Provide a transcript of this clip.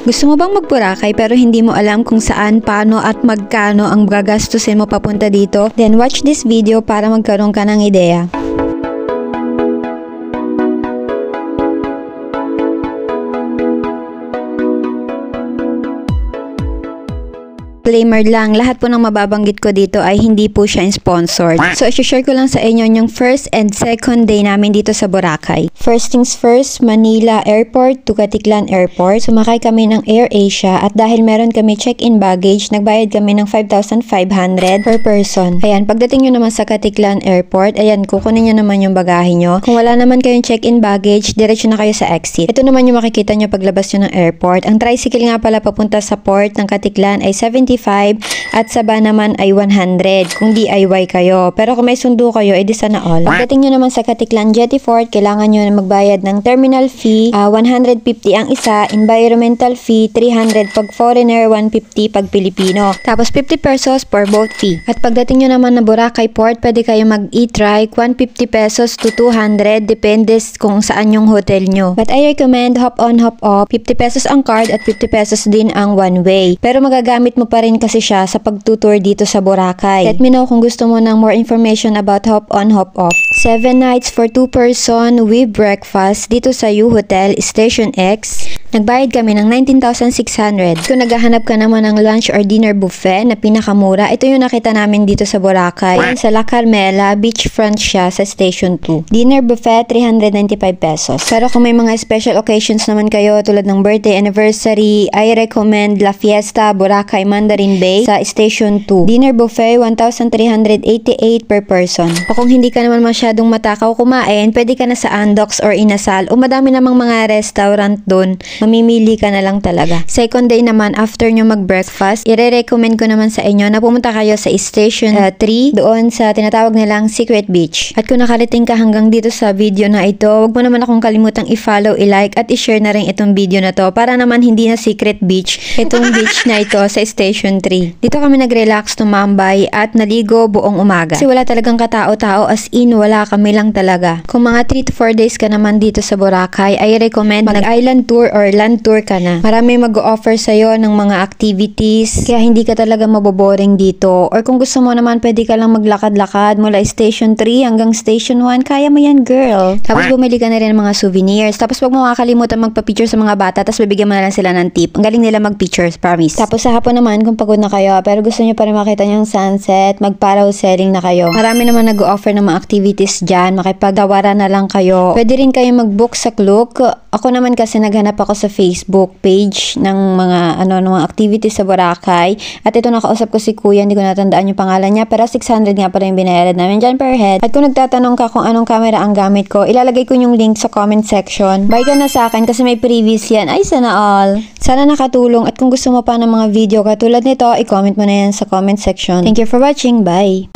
Gusto mo bang mag-Boracay pero hindi mo alam kung saan, paano at magkano ang gagastusin mo papunta dito? Then watch this video para magkaroon ka ng ideya. Disclaimer lang, lahat po ng mababanggit ko dito ay hindi po siya sponsored. So, i-share ko lang sa inyo yung first and second day namin dito sa Boracay. First things first, Manila Airport to Caticlan Airport. Sumakay kami ng AirAsia at dahil meron kami check-in baggage, nagbayad kami ng 5,500 per person. Ayan, pagdating nyo naman sa Caticlan Airport, ayan, kukunin nyo naman yung bagahe nyo. Kung wala naman kayong check-in baggage, diretso na kayo sa exit. Ito naman yung makikita nyo paglabas nyo ng airport. Ang tricycle nga pala papunta sa port ng Caticlan ay 75 at sa ba naman ay 100 kung DIY kayo. Pero kung may sundo kayo, edi sana all. Pagdating nyo naman sa Caticlan Jetty Fort, kailangan nyo na magbayad ng terminal fee, 150 ang isa, environmental fee, 300 pag foreigner, 150 pag Pilipino. Tapos 50 pesos per boat fee. At pagdating nyo naman na Boracay Port, pwede kayo mag-e-trike, 150 pesos to 200, depende kung saan yung hotel nyo. But I recommend hop on, hop off, 50 pesos ang card at 50 pesos din ang one way. Pero magagamit mo pa rin kasi siya sa pagtutour dito sa Boracay. Let me know kung gusto mo ng more information about hop on, hop off. 7 nights for 2 person with breakfast dito sa U Hotel Station X. Nagbayad kami ng 19,600. Kung naghahanap ka naman ng lunch or dinner buffet na pinakamura, ito yung nakita namin dito sa Boracay. Sa La Carmela, beachfront siya sa Station 2. Dinner buffet, 395 pesos. Pero kung may mga special occasions naman kayo tulad ng birthday, anniversary, I recommend La Fiesta, Boracay, Mandarin Bay sa Station 2. Dinner buffet, 1,388 per person. O kung hindi ka naman masyadong matakaw kumain, pwede ka na sa Andox or Inasal o madami namang mga restaurant doon. Mamimili ka na lang talaga. Second day naman, after nyo mag-breakfast, i-recommend ko naman sa inyo na pumunta kayo sa Station 3, doon sa tinatawag nilang Secret Beach. At kung nakarating ka hanggang dito sa video na ito, wag mo naman akong kalimutang i-follow, i-like, at i-share na rin itong video na to para naman hindi na Secret Beach itong beach na ito sa Station 3. Dito kami nag-relax, tumambay, at naligo buong umaga. Kasi wala talagang katao-tao, as in wala, kami lang talaga. Kung mga 3 to 4 days ka naman dito sa Boracay, I recommend mag-island tour or land tour ka na. Marami mag-o-offer sa'yo ng mga activities, kaya hindi ka talaga maboboring dito. Or kung gusto mo naman, pwede ka lang maglakad-lakad mula Station 3 hanggang Station 1. Kaya mo yan, girl. Tapos bumili ka na rin ng mga souvenirs. Tapos wag mo makakalimutan magpa-picture sa mga bata, tapos bibigyan mo na lang sila ng tip. Ang galing nila mag-pictures, promise. Tapos sa hapon naman, kung pagod na kayo, pero gusto nyo pa rin makita yung sunset, mag-parasailing na kayo. Marami naman nag-o-offer ng mga activities dyan. Makipagtawaran na lang kayo. Pwede rin kayo mag-book sa Klook. Ako naman kasi naghanap ako sa Facebook page ng mga mga activities sa Boracay. At ito, nakausap ko si Kuya, hindi ko natandaan yung pangalan niya, pero 600 nga pala yung binayaran namin dyan per head. At kung nagtatanong ka kung anong camera ang gamit ko, ilalagay ko yung link sa comment section. Buy ka na sa akin kasi may previous yan. Ay, sana all. Sana nakatulong, at kung gusto mo pa ng mga video katulad nito, i-comment mo na yan sa comment section. Thank you for watching. Bye!